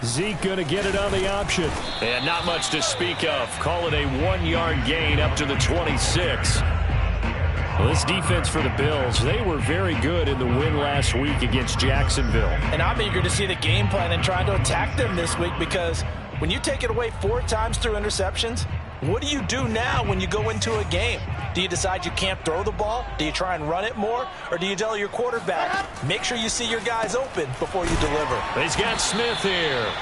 Zeke going to get it on the option. And not much to speak of. Call it a 1-yard gain up to the 26. Well, this defense for the Bills, they were very good in the win last week against Jacksonville. And I'm eager to see the game plan and trying to attack them this week, because when you take it away 4 times through interceptions, what do you do now when you go into a game? Do you decide you can't throw the ball? Do you try and run it more? Or do you tell your quarterback, make sure you see your guys open before you deliver? He's got Smith here.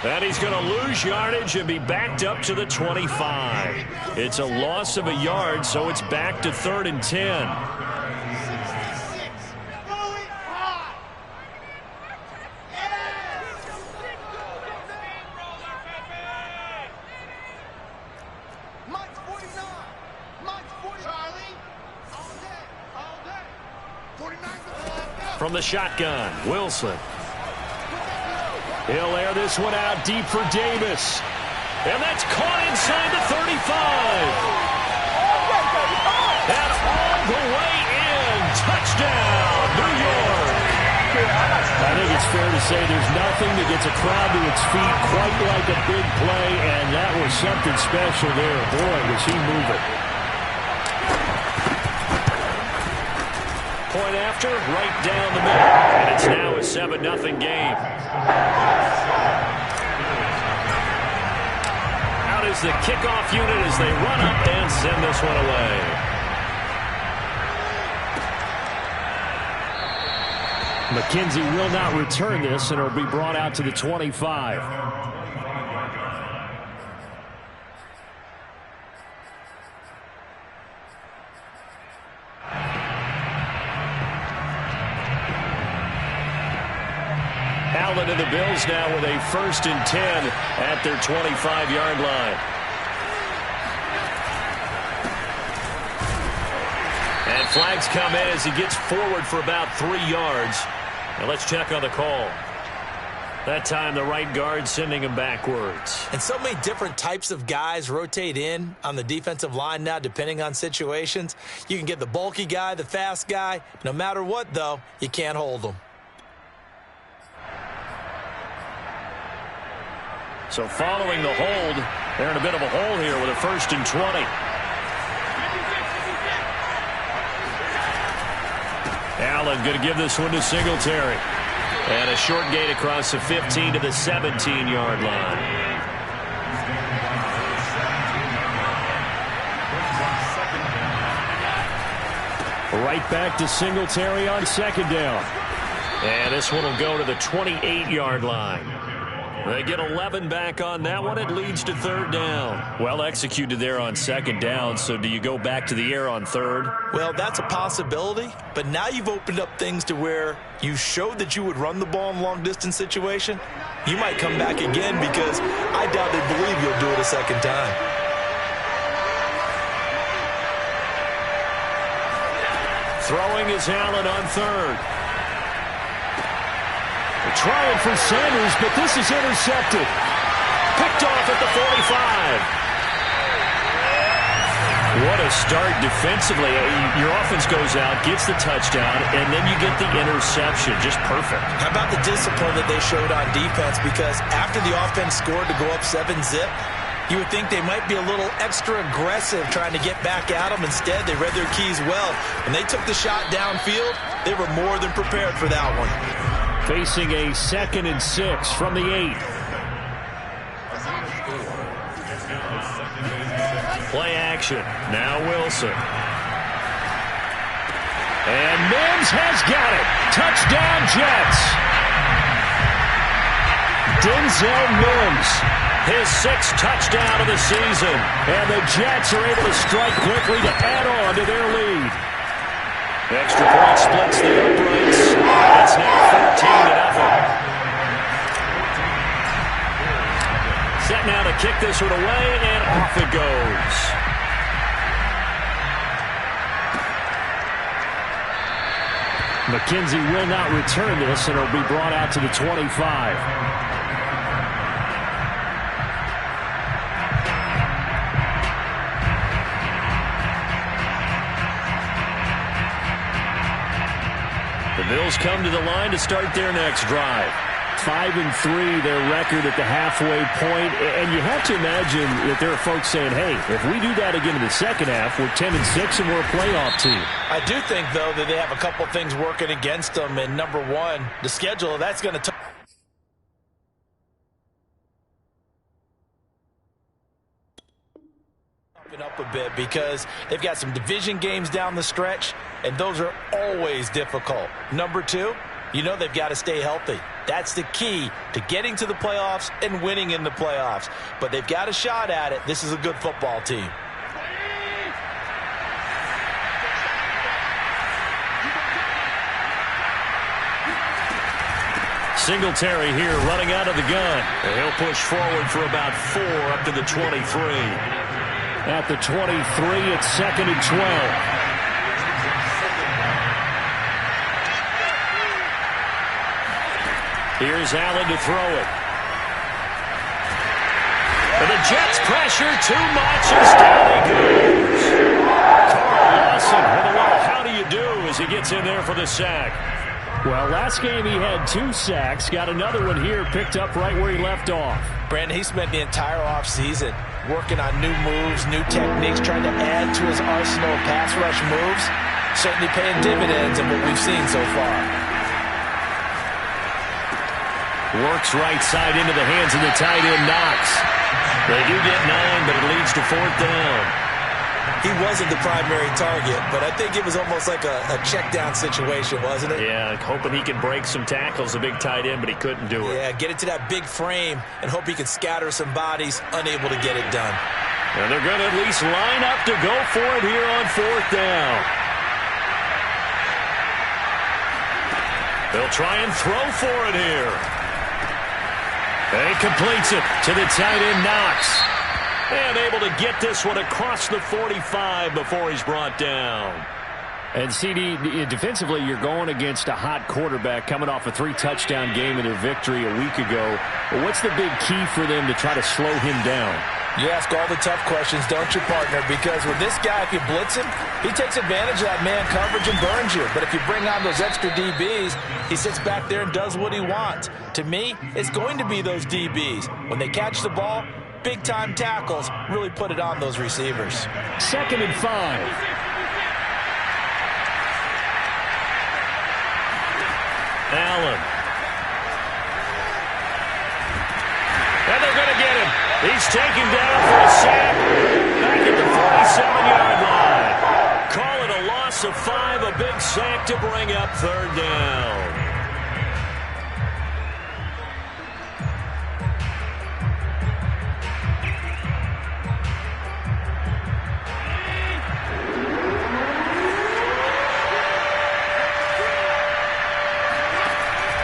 And he's going to lose yardage and be backed up to the 25. It's a loss of a yard, so it's back to 3rd and 10. From the shotgun, Wilson. He'll air this one out deep for Davis. And that's caught inside the 35. And all the way in. Touchdown, New York. I think it's fair to say there's nothing that gets a crowd to its feet quite like a big play, and that was something special there. Boy, was he moving. Point after, right down the middle. And it's now a 7-0 game. Out is the kickoff unit as they run up and send this one away. McKenzie will not return this, and it'll be brought out to the 25. Allen and the Bills now with a 1st and 10 at their 25-yard line. And flags come in as he gets forward for about 3 yards. Now let's check on the call. That time the right guard sending him backwards. And so many different types of guys rotate in on the defensive line now depending on situations. You can get the bulky guy, the fast guy. No matter what, though, you can't hold them. So following the hold, they're in a bit of a hole here with a 1st and 20. Allen going to give this one to Singletary. And a short gain across the 15 to the 17-yard line. Right back to Singletary on 2nd down. And this one will go to the 28-yard line. They get 11 back on that one. It leads to 3rd down. Well executed there on 2nd down. So do you go back to the air on 3rd? Well, that's a possibility. But now you've opened up things to where you showed that you would run the ball in long-distance situation. You might come back again, because I doubt they believe you'll do it a 2nd time. Throwing is Allen on 3rd. Trying for Sanders, but this is intercepted. Picked off at the 45. What a start defensively. Your offense goes out, gets the touchdown, and then you get the interception. Just perfect. How about the discipline that they showed on defense? Because after the offense scored to go up 7-zip, you would think they might be a little extra aggressive trying to get back at them. Instead, they read their keys well. When they took the shot downfield, they were more than prepared for that one. Facing a 2nd and 6 from the 8. Play action. Now Wilson. And Mims has got it. Touchdown, Jets. Denzel Mims. His 6th touchdown of the season. And the Jets are able to strike quickly to add on to their lead. Extra point splits the uprights. It's now 13-0. Set now to kick this one away, and off it goes. McKenzie will not return this, and it'll be brought out to the 25. The Bills come to the line to start their next drive. 5-3, their record at the halfway point. And you have to imagine that there are folks saying, hey, if we do that again in the second half, we're 10-6 and we're a playoff team. I do think, though, that they have a couple things working against them. And number one, the schedule, that's going to up a bit because they've got some division games down the stretch, and those are always difficult. Number two, you know they've got to stay healthy. That's the key to getting to the playoffs and winning in the playoffs. But they've got a shot at it. This is a good football team. Singletary here running out of the gun. And he'll push forward for about 4 up to the 23. At the 23, it's 2nd and 12. Here's Allen to throw it. And the Jets pressure too much as down he goes. Carl Lawson with a little how do you do as he gets in there for the sack. Well, last game he had 2 sacks. Got another one here picked up right where he left off. Brandon, he spent the entire offseason working on new moves, new techniques, trying to add to his arsenal of pass rush moves. Certainly paying dividends in what we've seen so far. Works right side into the hands of the tight end, Knox. They do get 9, but it leads to 4th down. He wasn't the primary target, but I think it was almost like a check-down situation, wasn't it? Yeah, hoping he can break some tackles, a big tight end, but he couldn't do it. Yeah, get it to that big frame and hope he can scatter some bodies, unable to get it done. And they're going to at least line up to go for it here on 4th down. They'll try and throw for it here. And he completes it to the tight end, Knox. And able to get this one across the 45 before he's brought down. And CD, defensively, you're going against a hot quarterback coming off a 3-touchdown game in their victory a week ago. But what's the big key for them to try to slow him down? You ask all the tough questions, don't you, partner? Because with this guy, if you blitz him, he takes advantage of that man coverage and burns you. But if you bring on those extra DBs, he sits back there and does what he wants. To me, it's going to be those DBs. When they catch the ball, big-time tackles really put it on those receivers. 2nd and 5. Allen. And they're going to get him. He's taken down for a sack back at the 47-yard line. Call it a loss of 5, a big sack to bring up 3rd down.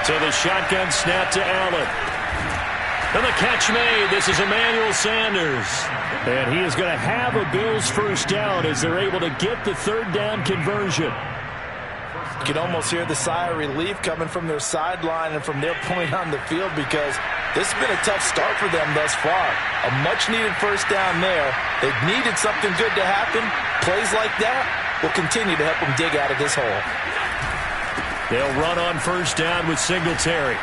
So the shotgun snap to Allen. And the catch made. This is Emmanuel Sanders. And he is going to have a Bills first down as they're able to get the 3rd down conversion. You can almost hear the sigh of relief coming from their sideline and from their point on the field because this has been a tough start for them thus far. A much-needed first down there. They've needed something good to happen. Plays like that will continue to help them dig out of this hole. They'll run on first down with Singletary.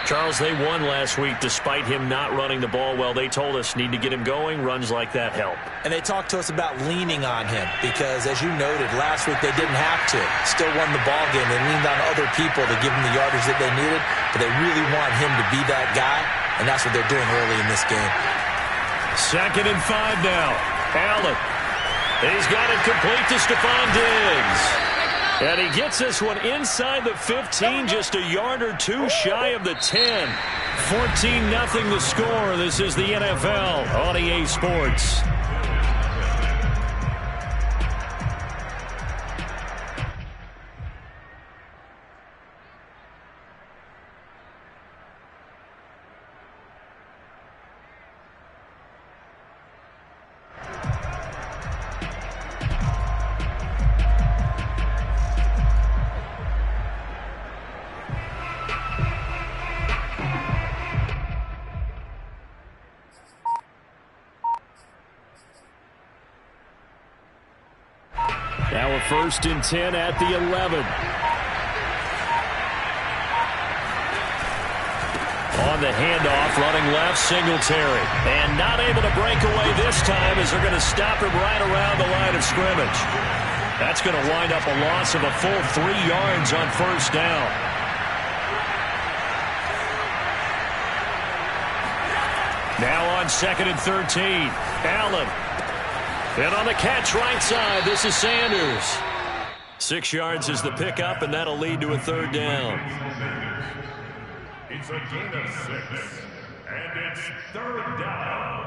Charles, they won last week despite him not running the ball well. They told us need to get him going. Runs like that help. And they talked to us about leaning on him because, as you noted, last week they didn't have to. Still won the ball game. They leaned on other people to give them the yardage that they needed, but they really want him to be that guy, and that's what they're doing early in this game. 2nd and 5 now. Allen. He's got it complete to Stephon Diggs. And he gets this one inside the 15, just a yard or 2 shy of the 10. 14-0 the score. This is the NFL on EA Sports. Now a 1st and 10 at the 11. On the handoff, running left, Singletary. And not able to break away this time as they're going to stop him right around the line of scrimmage. That's going to wind up a loss of a full 3 yards on first down. Now on 2nd and 13. Allen. And on the catch right side, this is Sanders. 6 yards is the pickup, and that'll lead to a 3rd down. It's a gain of 6, and it's 3rd down.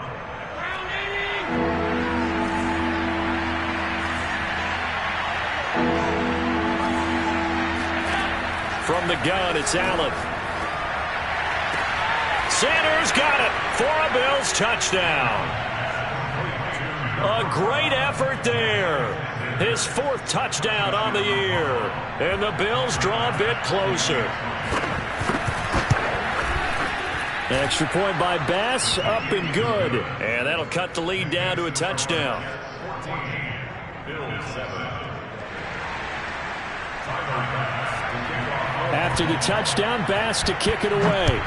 From the gun, it's Allen. Sanders got it for a Bills touchdown. A great effort there. His 4th touchdown on the year. And the Bills draw a bit closer. Extra point by Bass, up and good. And that'll cut the lead down to a touchdown. After the touchdown, Bass to kick it away.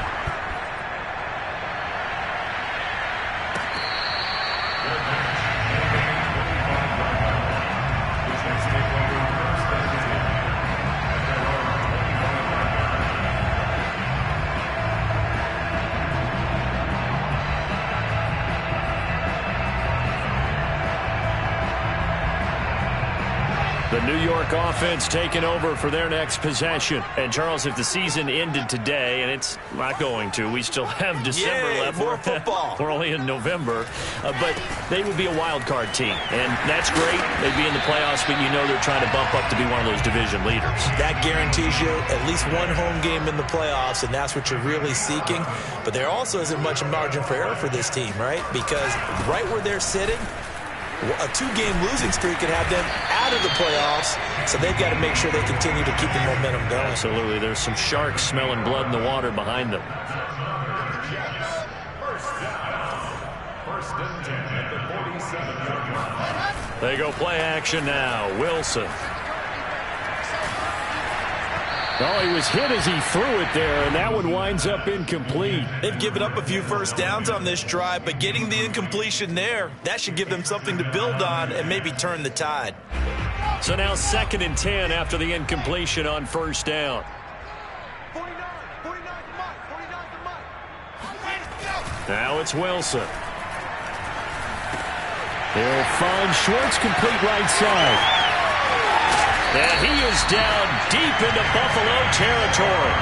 The New York offense taking over for their next possession. And, Charles, if the season ended today, and it's not going to, we still have December left. More football. We're only in November. But they would be a wild card team. And that's great. They'd be in the playoffs, but you know they're trying to bump up to be one of those division leaders. That guarantees you at least one home game in the playoffs, and that's what you're really seeking. But there also isn't much margin for error for this team, right? Because right where they're sitting, a 2-game losing streak could have them out of the playoffs, so they've got to make sure they continue to keep the momentum going. Absolutely. There's some sharks smelling blood in the water behind them. First and 10 at the 47. They go play action now. Wilson. Oh, he was hit as he threw it there, and that one winds up incomplete. They've given up a few first downs on this drive, but getting the incompletion there, that should give them something to build on and maybe turn the tide. So now 2nd and 10 after the incompletion on first down. Now it's Wilson. They'll find Schwartz, complete right side. And he is down deep into Buffalo territory.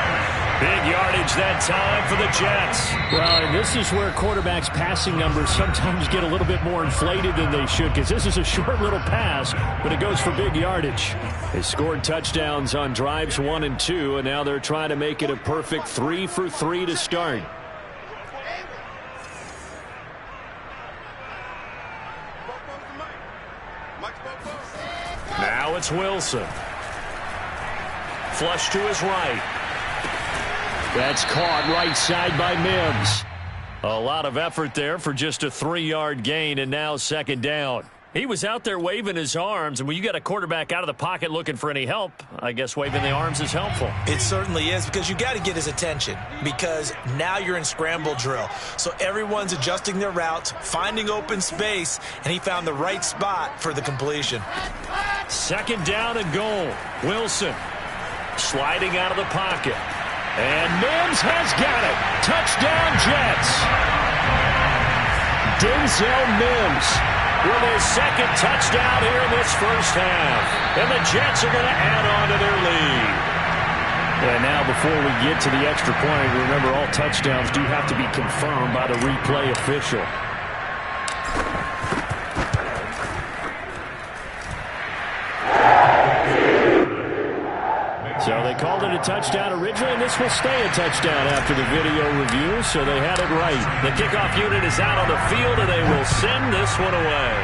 Big yardage that time for the Jets. Well, and this is where quarterbacks' passing numbers sometimes get a little bit more inflated than they should, because this is a short little pass, but it goes for big yardage. They scored touchdowns on drives 1 and 2, and now they're trying to make it a perfect 3 for 3 to start. Now it's Wilson. Flush to his right. That's caught right side by Mims. A lot of effort there for just a 3-yard gain, and now 2nd down. He was out there waving his arms, and when you got a quarterback out of the pocket looking for any help, I guess waving the arms is helpful. It certainly is, because you got to get his attention, because now you're in scramble drill. So everyone's adjusting their routes, finding open space, and he found the right spot for the completion. 2nd down and goal. Wilson sliding out of the pocket. And Mims has got it. Touchdown, Jets. Denzel Mims with his 2nd touchdown here in this first half. And the Jets are going to add on to their lead. And now before we get to the extra point, remember all touchdowns do have to be confirmed by the replay official. So they called it a touchdown originally, and this will stay a touchdown after the video review, so they had it right. The kickoff unit is out on the field, and they will send this one away.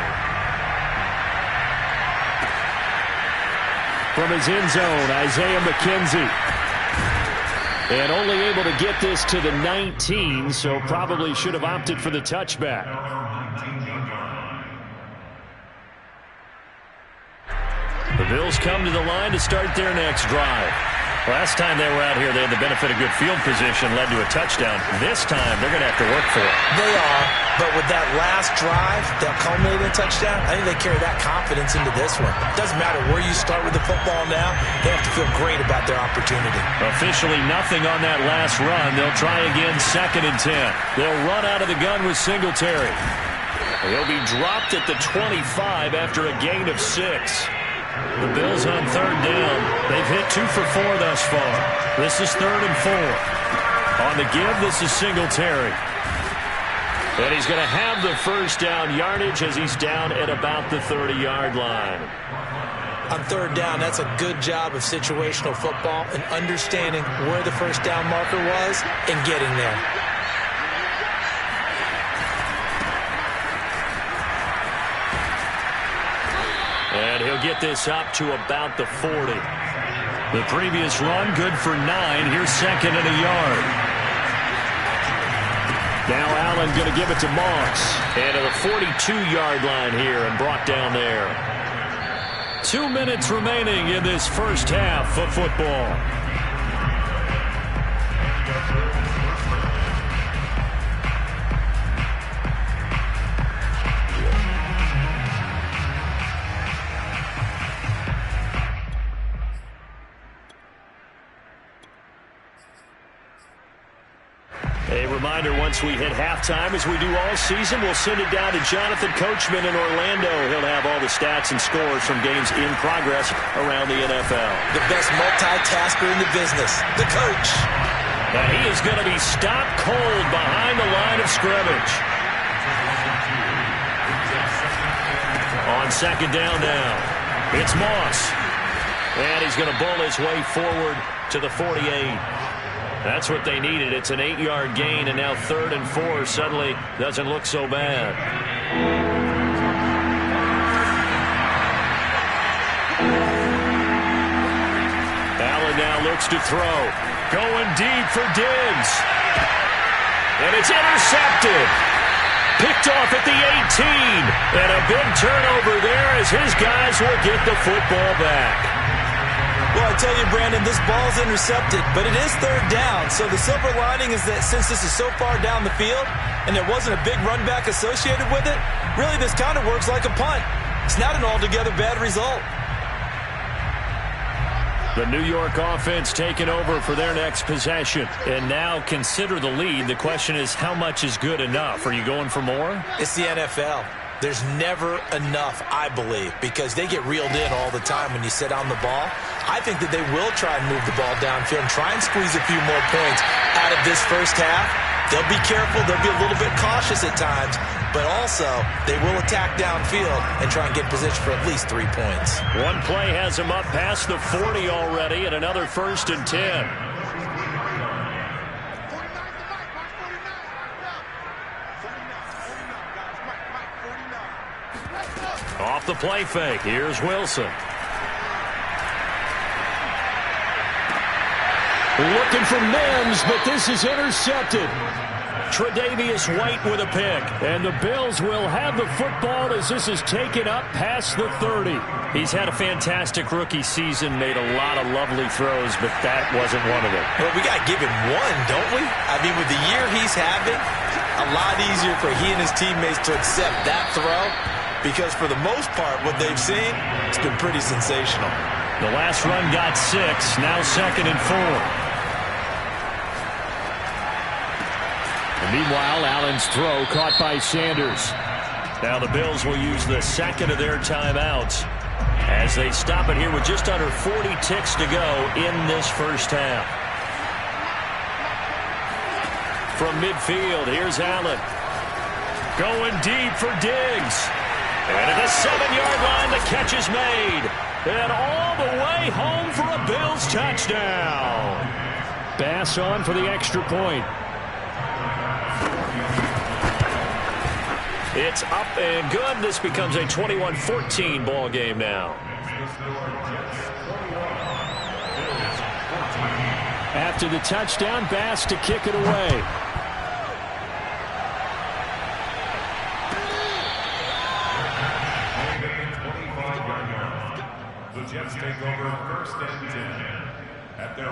From his end zone, Isaiah McKenzie. And only able to get this to the 19, so probably should have opted for the touchback. The Bills come to the line to start their next drive. Last time they were out here, they had the benefit of good field position, led to a touchdown. This time, they're going to have to work for it. They are, but with that last drive that culminated in a touchdown, I think they carry that confidence into this one. Doesn't matter where you start with the football now, they have to feel great about their opportunity. Officially nothing on that last run. They'll try again 2nd and 10. They'll run out of the gun with Singletary. He'll be dropped at the 25 after a gain of 6. The Bills on 3rd down. They've hit 2 for 4 thus far. This is 3rd and 4. On the give, this is Singletary. And he's going to have the first down yardage as he's down at about the 30-yard line. On 3rd down, that's a good job of situational football and understanding where the first down marker was and getting there. And he'll get this up to about the 40. The previous run, good for 9. Here's 2nd and a yard. Now Allen going to give it to Moss. And to the 42-yard line here and brought down there. 2 minutes remaining in this first half of football. A reminder, once we hit halftime, as we do all season, we'll send it down to Jonathan Coachman in Orlando. He'll have all the stats and scores from games in progress around the NFL. The best multitasker in the business, the coach. And he is going to be stopped cold behind the line of scrimmage. On 2nd down now, it's Moss. And he's going to bull his way forward to the 48. That's what they needed. It's an 8-yard gain, and now 3rd and 4 suddenly doesn't look so bad. Allen now looks to throw. Going deep for Diggs. And it's intercepted. Picked off at the 18. And a big turnover there as his guys will get the football back. Well, I tell you, Brandon, this ball's intercepted, but it is 3rd down. So the silver lining is that since this is so far down the field and there wasn't a big run back associated with it, really this kind of works like a punt. It's not an altogether bad result. The New York offense taking over for their next possession. And now consider the lead. The question is, how much is good enough? Are you going for more? It's the NFL. There's never enough, I believe, because they get reeled in all the time when you sit on the ball. I think that they will try and move the ball downfield and try and squeeze a few more points out of this first half. They'll be careful. They'll be a little bit cautious at times, but also they will attack downfield and try and get position for at least 3 points. One play has him up past the 40 already, and another 1st and 10. Off the play fake, here's Wilson. Looking for Mims, but this is intercepted. Tre'Davious White with a pick. And the Bills will have the football as this is taken up past the 30. He's had a fantastic rookie season, made a lot of lovely throws, but that wasn't one of them. Well, we got to give him one, don't we? I mean, with the year he's having, a lot easier for he and his teammates to accept that throw, because for the most part, what they've seen, it's been pretty sensational. The last run got 6, now 2nd and 4. And meanwhile, Allen's throw caught by Sanders. Now the Bills will use the 2nd of their timeouts as they stop it here with just under 40 ticks to go in this first half. From midfield, here's Allen. Going deep for Diggs. And at the 7-yard line, the catch is made. And all the way home for a Bills touchdown. Bass on for the extra point. It's up and good. This becomes a 21-14 ball game now. After the touchdown, Bass to kick it away. The Jets take over 1st and 10 at their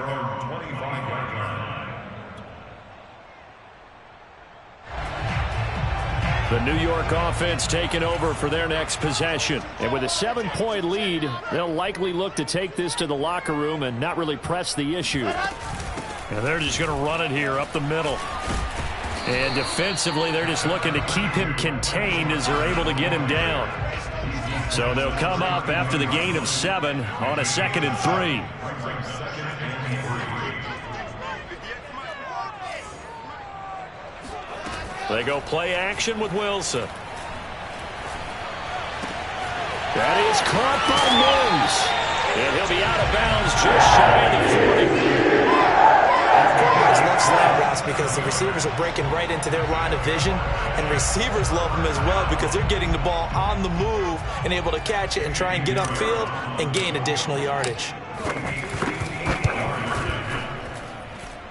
The New York offense taking over for their next possession. And with a 7-point lead, they'll likely look to take this to the locker room and not really press the issue. And they're just going to run it here up the middle. And defensively, they're just looking to keep him contained as they're able to get him down. So they'll come up after the gain of 7 on a 2nd and 3. They go play action with Wilson. That is caught by Mims. And he'll be out of bounds just shy of the 40. Quarterbacks love slant routes because the receivers are breaking right into their line of vision, and receivers love them as well because they're getting the ball on the move and able to catch it and try and get upfield and gain additional yardage.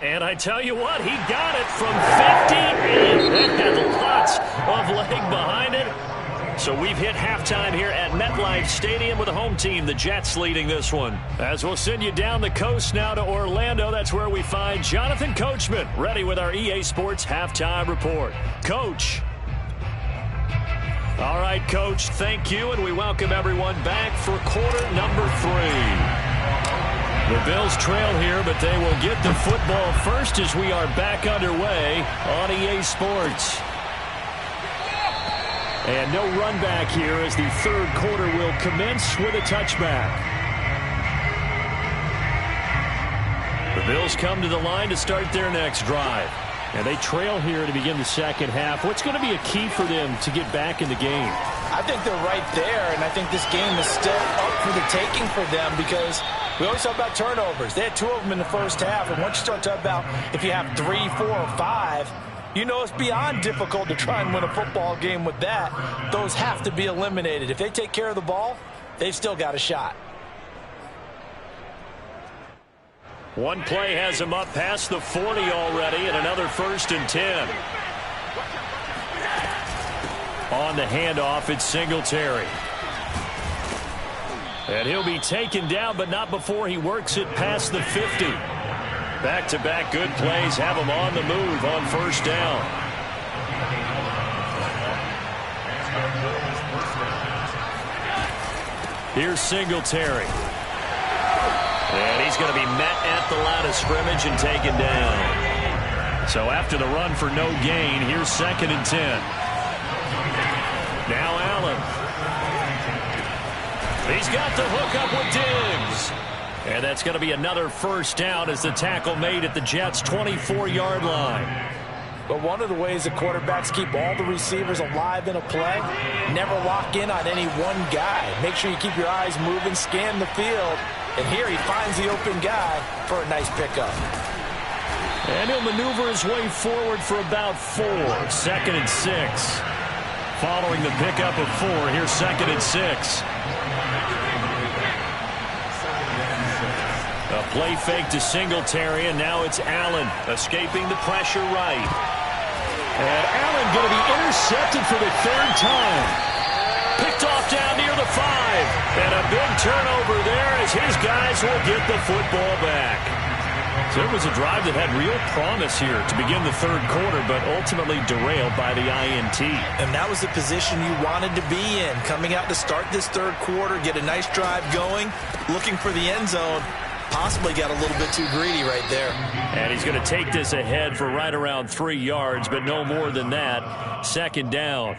And I tell you what, he got it from 58. That had lots of leg behind it. So we've hit halftime here at MetLife Stadium with the home team, the Jets, leading this one. As we'll send you down the coast now to Orlando, that's where we find Jonathan Coachman, ready with our EA Sports halftime report. Coach. All right, Coach, thank you, and we welcome everyone back for quarter number 3. The Bills trail here, but they will get the football first as we are back underway on EA Sports. And no run back here as the third quarter will commence with a touchback. The Bills come to the line to start their next drive. And they trail here to begin the second half. What's going to be a key for them to get back in the game? I think they're right there, and I think this game is still up for the taking for them because we always talk about turnovers. They had 2 of them in the first half, and once you start talking about if you have 3, 4, or 5, you know it's beyond difficult to try and win a football game with that. Those have to be eliminated. If they take care of the ball, they've still got a shot. One play has him up past the 40 already, and another 1st and 10. On the handoff, it's Singletary. And he'll be taken down, but not before he works it past the 50. Back-to-back good plays have him on the move on 1st down. Here's Singletary. And he's going to be met at the line of scrimmage and taken down. So after the run for no gain, here's 2nd and 10. Now Allen. He's got the hook up with Diggs. And that's going to be another 1st down as the tackle made at the Jets' 24-yard line. But one of the ways the quarterbacks keep all the receivers alive in a play, never lock in on any one guy. Make sure you keep your eyes moving, scan the field. And here he finds the open guy for a nice pickup. And he'll maneuver his way forward for about 4. 2nd and 6. Following the pickup of 4, here's 2nd and 6. A play fake to Singletary, and now it's Allen escaping the pressure right. And Allen going to be intercepted for the 3rd time. Picked off down near the 5. And a big turnover there as his guys will get the football back. So it was a drive that had real promise here to begin the 3rd quarter, but ultimately derailed by the INT. And that was the position you wanted to be in. Coming out to start this 3rd quarter, get a nice drive going, looking for the end zone. Possibly got a little bit too greedy right there. And he's going to take this ahead for right around 3 yards, but no more than that. 2nd down.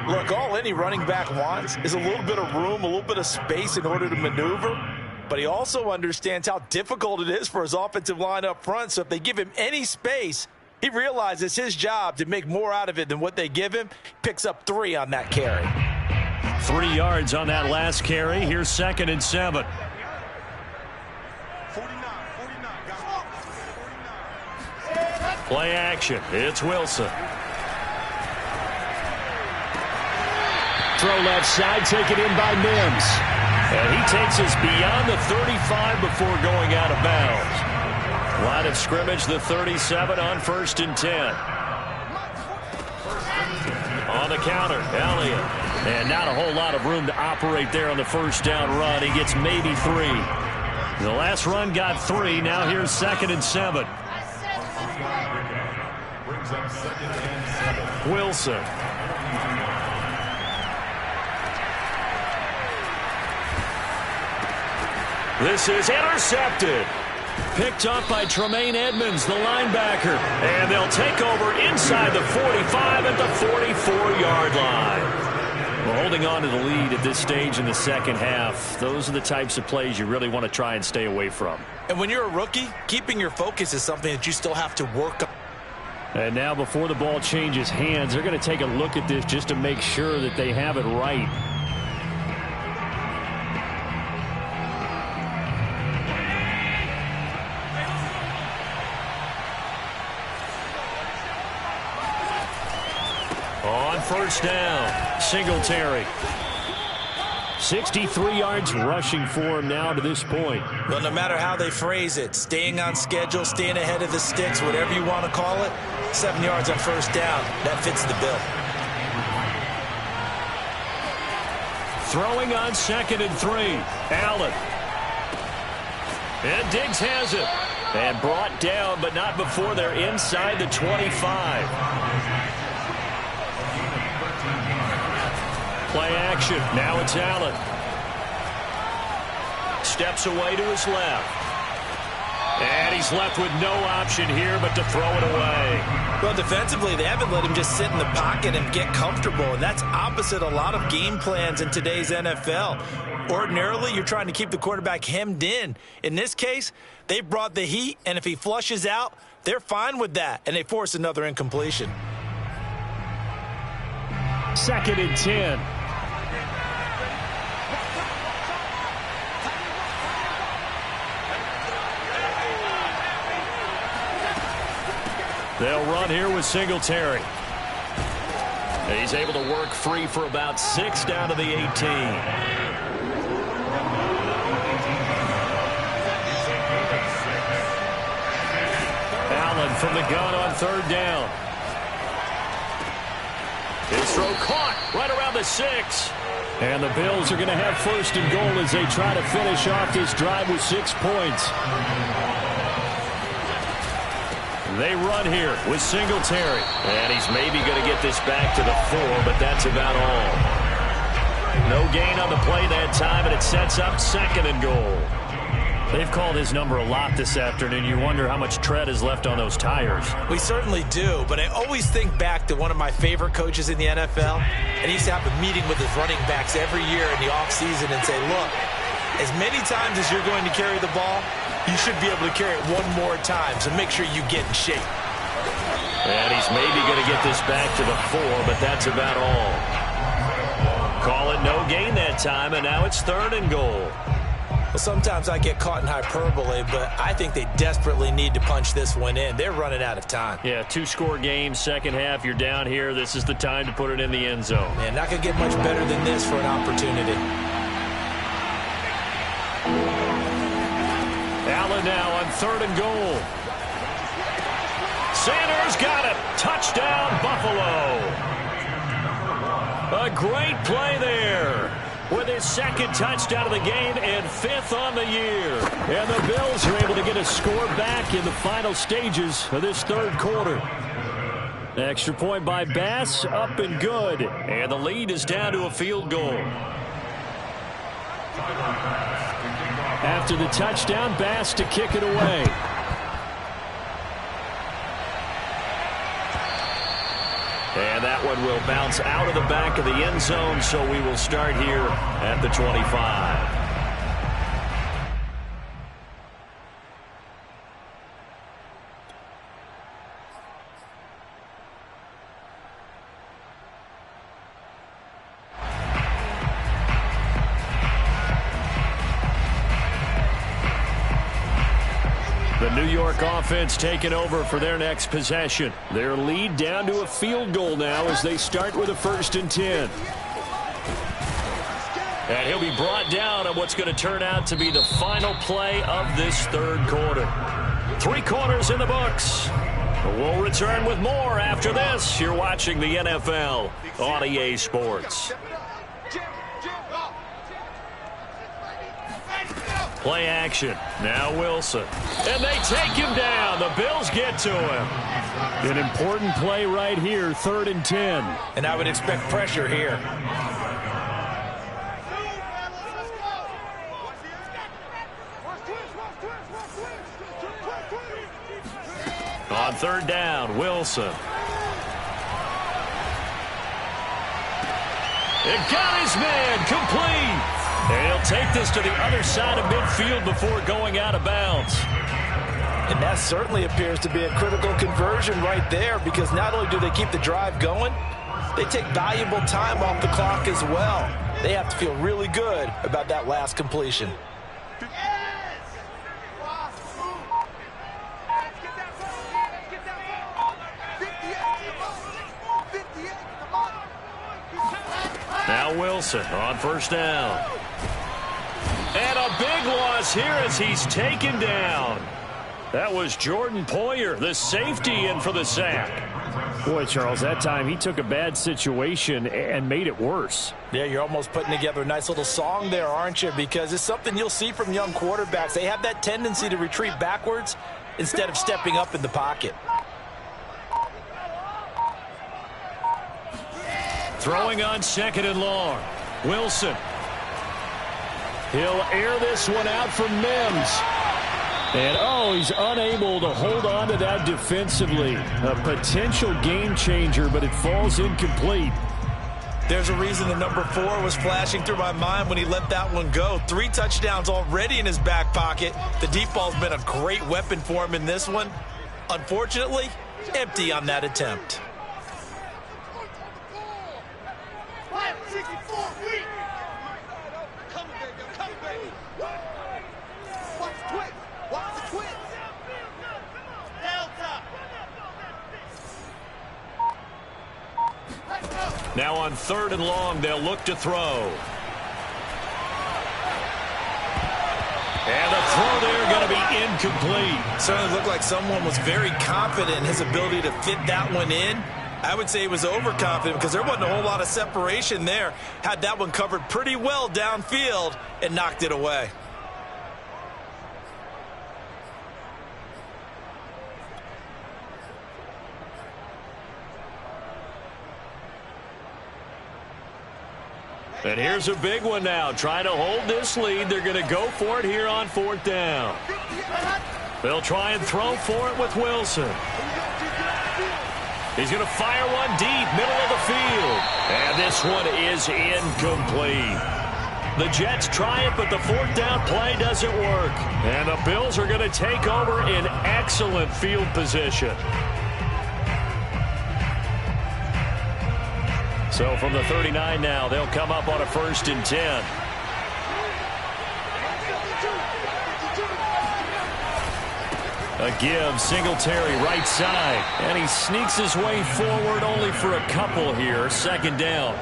Look, all any running back wants is a little bit of room, a little bit of space in order to maneuver. But he also understands how difficult it is for his offensive line up front. So if they give him any space, he realizes his job to make more out of it than what they give him. Picks up 3 on that carry. 3 yards on that last carry. Here's 2nd and 7. Play action. It's Wilson. Throw left side, taken in by Mims. And he takes us beyond the 35 before going out of bounds. Line of scrimmage, the 37 on 1st and 10. On the counter, Elliott. And not a whole lot of room to operate there on the 1st down run. He gets maybe 3. The last run got 3. Now here's 2nd and 7. Wilson. This is intercepted. Picked up by Tremaine Edmonds, the linebacker. And they'll take over inside the 45 at the 44-yard line. Well, holding on to the lead at this stage in the second half, those are the types of plays you really want to try and stay away from. And when you're a rookie, keeping your focus is something that you still have to work on. And now before the ball changes hands, they're going to take a look at this just to make sure that they have it right. On first down, Singletary. 63 yards rushing for him now to this point. Well, no matter how they phrase it, staying on schedule, staying ahead of the sticks, whatever you want to call it, 7 yards on first down, that fits the bill. Throwing on 2nd and 3, Allen. And Diggs has it. And brought down, but not before they're inside the 25. Play action. Now it's Allen. Steps away to his left. And he's left with no option here but to throw it away. Well, defensively, they haven't let him just sit in the pocket and get comfortable, and that's opposite a lot of game plans in today's NFL. Ordinarily, you're trying to keep the quarterback hemmed in. In this case, they brought the heat, and if he flushes out, they're fine with that, and they force another incompletion. 2nd and 10. They'll run here with Singletary. He's able to work free for about 6 down to the 18. Allen from the gun on 3rd down. His throw caught right around the 6. And the Bills are going to have 1st and goal as they try to finish off this drive with 6 points. They run here with Singletary. And he's maybe going to get this back to the 4, but that's about all. No gain on the play that time, and it sets up 2nd and goal. They've called his number a lot this afternoon. You wonder how much tread is left on those tires. We certainly do, but I always think back to one of my favorite coaches in the NFL, and he used to have a meeting with his running backs every year in the offseason and say, look, as many times as you're going to carry the ball, you should be able to carry it one more time, so make sure you get in shape. And he's maybe going to get this back to the 4, but that's about all. Call it no gain that time, and now it's 3rd and goal. Well, sometimes I get caught in hyperbole, but I think they desperately need to punch this one in. They're running out of time. Yeah, 2-score game, second half, you're down here. This is the time to put it in the end zone. Man, not going to get much better than this for an opportunity. Allen now on 3rd and goal. Sanders got it. Touchdown, Buffalo. A great play there with his 2nd touchdown of the game and 5th on the year. And the Bills are able to get a score back in the final stages of this 3rd quarter. Extra point by Bass, up and good. And the lead is down to a field goal. After the touchdown, Bass to kick it away. And that one will bounce out of the back of the end zone, so we will start here at the 25. The New York offense taking over for their next possession. Their lead down to a field goal now as they start with a 1st and 10. And he'll be brought down on what's going to turn out to be the final play of this 3rd quarter. 3 quarters in the books. We'll return with more after this. You're watching the NFL on EA Sports. Play action. Now Wilson. And they take him down. The Bills get to him. An important play right here, 3rd and 10. And I would expect pressure here. On 3rd down, Wilson. It got his man complete. And he'll take this to the other side of midfield before going out of bounds. And that certainly appears to be a critical conversion right there, because not only do they keep the drive going, they take valuable time off the clock as well. They have to feel really good about that last completion. Now Wilson on 1st down. And a big loss here as he's taken down. That was Jordan Poyer, the safety, in for the sack. Boy, Charles, that time he took a bad situation and made it worse. Yeah, you're almost putting together a nice little song there, aren't you? Because it's something you'll see from young quarterbacks. They have that tendency to retreat backwards instead of stepping up in the pocket. Throwing on 2nd and long. Wilson. He'll air this one out from Mims. And, he's unable to hold on to that defensively. A potential game changer, but it falls incomplete. There's a reason the number 4 was flashing through my mind when he let that one go. 3 touchdowns already in his back pocket. The deep ball's been a great weapon for him in this one. Unfortunately, empty on that attempt. Now on 3rd and long, they'll look to throw. And the throw there going to be incomplete. Certainly looked like someone was very confident in his ability to fit that one in. I would say he was overconfident because there wasn't a whole lot of separation there. Had that one covered pretty well downfield and knocked it away. And here's a big one now. Trying to hold this lead. They're going to go for it here on 4th down. They'll try and throw for it with Wilson. He's going to fire one deep, middle of the field. And this one is incomplete. The Jets try it, but the 4th down play doesn't work. And the Bills are going to take over in excellent field position. So from the 39 now, they'll come up on a 1st and 10. A give, Singletary right side. And he sneaks his way forward only for a couple here. 2nd down.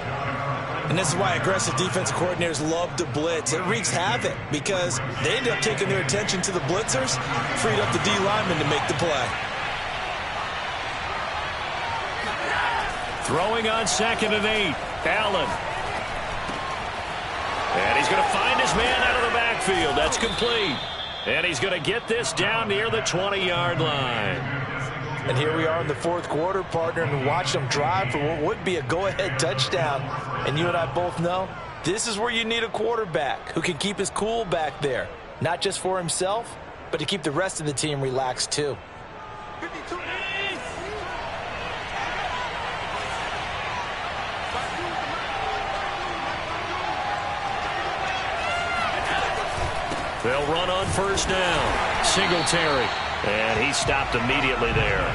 And this is why aggressive defense coordinators love to blitz. It wreaks havoc because they end up taking their attention to the blitzers, freed up the D lineman to make the play. Throwing on 2nd and 8. Allen. And he's going to find his man out of the backfield. That's complete. And he's going to get this down near the 20-yard line. And here we are in the 4th quarter, partner, and watch them drive for what would be a go-ahead touchdown. And you and I both know this is where you need a quarterback who can keep his cool back there. Not just for himself, but to keep the rest of the team relaxed too. They'll run on 1st down. Singletary. And he stopped immediately there.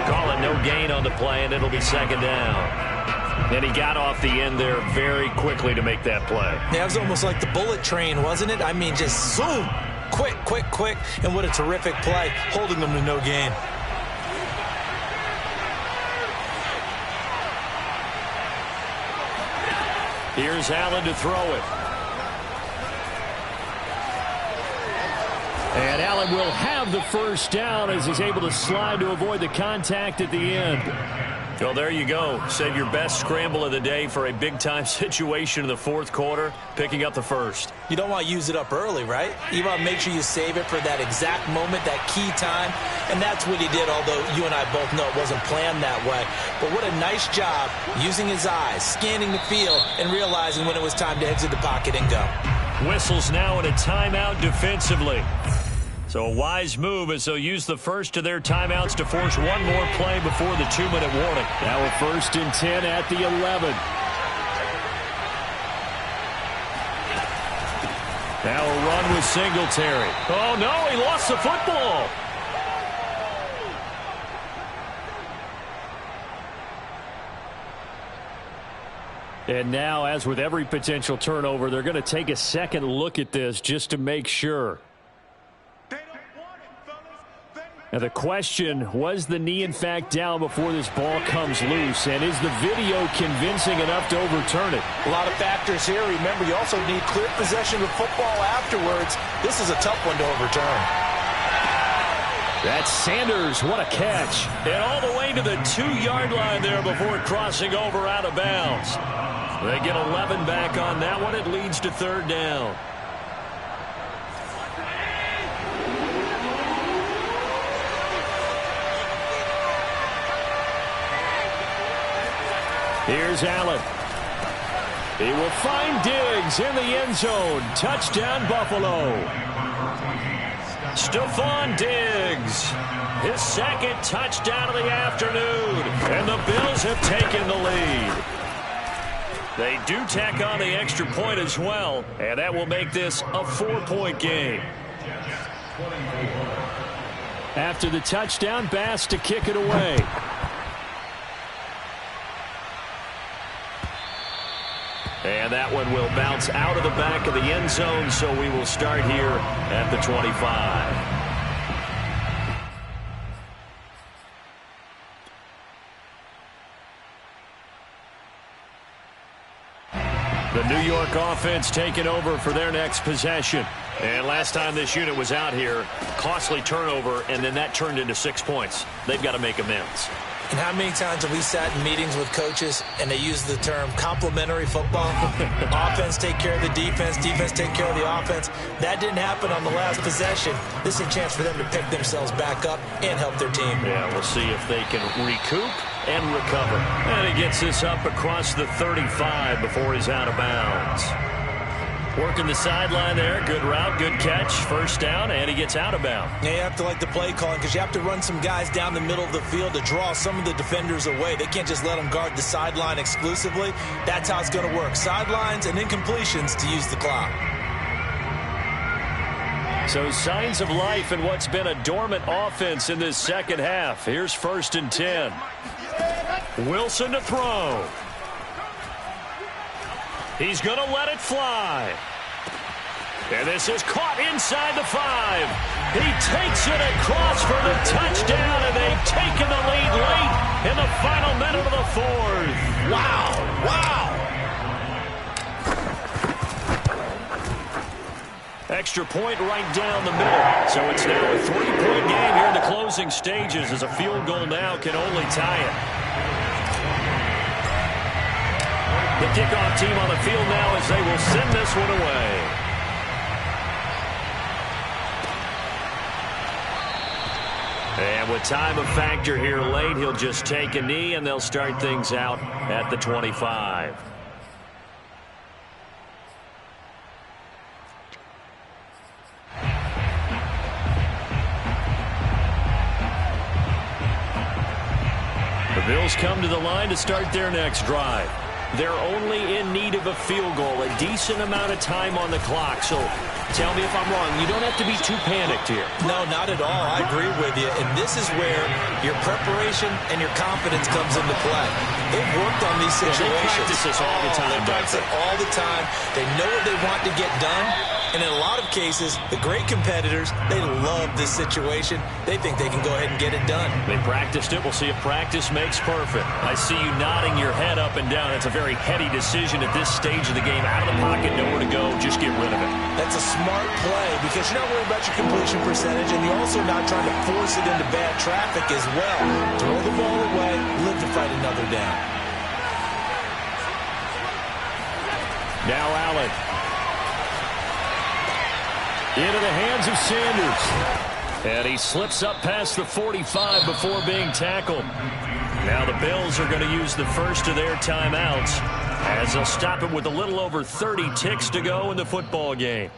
Call it no gain on the play, and it'll be 2nd down. And he got off the end there very quickly to make that play. Yeah, it was almost like the bullet train, wasn't it? I mean, just zoom. Quick, quick, quick. And what a terrific play, holding them to no gain. Here's Allen to throw it. And Allen will have the 1st down as he's able to slide to avoid the contact at the end. Well, there you go. Save your best scramble of the day for a big-time situation in the fourth quarter, picking up the first. You don't want to use it up early, right? You want to make sure you save it for that exact moment, that key time, and that's what he did, although you and I both know it wasn't planned that way. But what a nice job using his eyes, scanning the field, and realizing when it was time to exit the pocket and go. Whistles now in a timeout defensively. So a wise move as they'll use the first of their timeouts to force one more play before the 2-minute warning. Now a 1st and 10 at the 11. Now a run with Singletary. Oh, no, he lost the football. And now, as with every potential turnover, they're going to take a second look at this just to make sure. Now the question, was the knee in fact down before this ball comes loose? And is the video convincing enough to overturn it? A lot of factors here. Remember, you also need clear possession of football afterwards. This is a tough one to overturn. That's Sanders. What a catch. And all the way to the 2-yard line there before crossing over out of bounds. They get 11 back on that one. It leads to 3rd down. Here's Allen. He will find Diggs in the end zone. Touchdown, Buffalo. Stephon Diggs, his 2nd touchdown of the afternoon. And the Bills have taken the lead. They do tack on the extra point as well, and that will make this a 4-point game. After the touchdown, Bass to kick it away. And that one will bounce out of the back of the end zone, so we will start here at the 25. The New York offense taking over for their next possession. And last time this unit was out here, costly turnover, and then that turned into 6 points. They've got to make amends. And how many times have we sat in meetings with coaches and they use the term complementary football? Offense take care of the defense, defense take care of the offense. That didn't happen on the last possession. This is a chance for them to pick themselves back up and help their team. Yeah, we'll see if they can recoup and recover. And he gets this up across the 35 before he's out of bounds. Working the sideline there. Good route, good catch. First down, and he gets out of bounds. Yeah, you have to like the play calling because you have to run some guys down the middle of the field to draw some of the defenders away. They can't just let them guard the sideline exclusively. That's how it's going to work. Sidelines and incompletions to use the clock. So signs of life in what's been a dormant offense in this second half. Here's 1st and 10. Wilson to throw. He's going to let it fly. And this is caught inside the 5. He takes it across for the touchdown, and they've taken the lead late in the final minute of the 4th. Wow, wow. Extra point right down the middle. So it's now a 3-point game here in the closing stages as a field goal now can only tie it. The kickoff team on the field now as they will send this one away. And with time a factor here late, he'll just take a knee and they'll start things out at the 25. The Bills come to the line to start their next drive. They're only in need of a field goal, a decent amount of time on the clock. So tell me if I'm wrong. You don't have to be too panicked here. No, not at all. I agree with you. And this is where your preparation and your confidence comes into play. They've worked on these situations. They practice this all the time. They practice it all the time. They know what they want to get done. And in a lot of cases, the great competitors, they love this situation. They think they can go ahead and get it done. They practiced it. We'll see if practice makes perfect. I see you nodding your head up and down. It's a very heady decision at this stage of the game. Out of the pocket, nowhere to go. Just get rid of it. That's a smart play because you're not worried about your completion percentage, and you're also not trying to force it into bad traffic as well. Throw the ball away, live to fight another down. Now Allen. Into the hands of Sanders. And he slips up past the 45 before being tackled. Now the Bills are going to use the first of their timeouts as they'll stop it with a little over 30 ticks to go in the football game.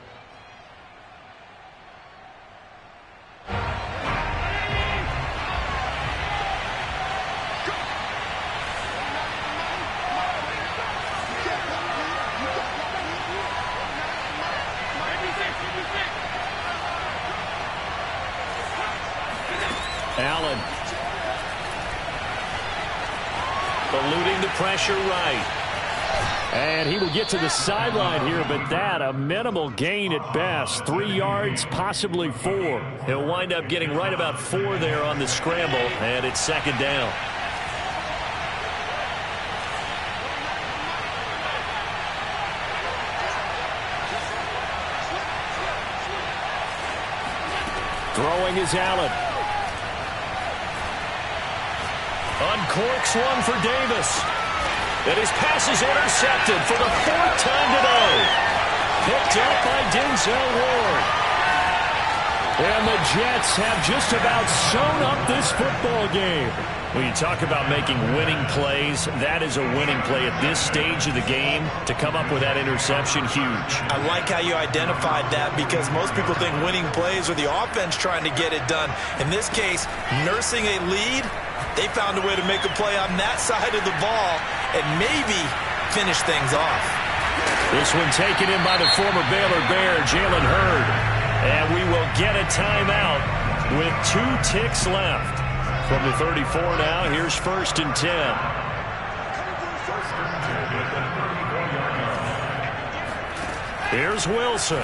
Allen. Eluding the pressure right. And he will get to the sideline here, but that a minimal gain at best. 3 yards, possibly 4. He'll wind up getting right about 4 there on the scramble, and it's second down. Throwing is Allen. Uncorks one for Davis. And his pass is intercepted for the 4th time today. Picked up by Denzel Ward. And the Jets have just about sewn up this football game. When you talk about making winning plays, that is a winning play at this stage of the game. To come up with that interception, huge. I like how you identified that because most people think winning plays are the offense trying to get it done. In this case, nursing a lead, they found a way to make a play on that side of the ball and maybe finish things off. This one taken in by the former Baylor Bear, Jalen Hurd. And we will get a timeout with 2 ticks left. From the 34 now, here's 1st and 10. Here's Wilson.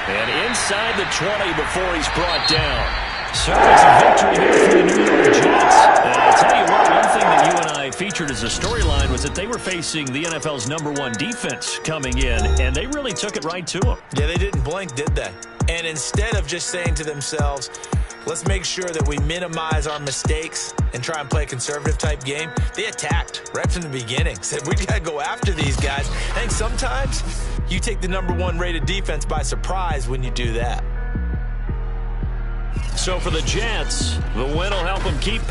And inside the 20 before he's brought down. So it's a victory here for the New York Jets. I'll tell you what, one thing that you and I featured as a storyline was that they were facing the NFL's #1 defense coming in, and they really took it right to them. Yeah, they didn't blink, did they? And instead of just saying to themselves, let's make sure that we minimize our mistakes and try and play a conservative type game, they attacked right from the beginning. Said, we got to go after these guys. I think sometimes you take the #1 rated defense by surprise when you do that. So for the Jets, the win will help them keep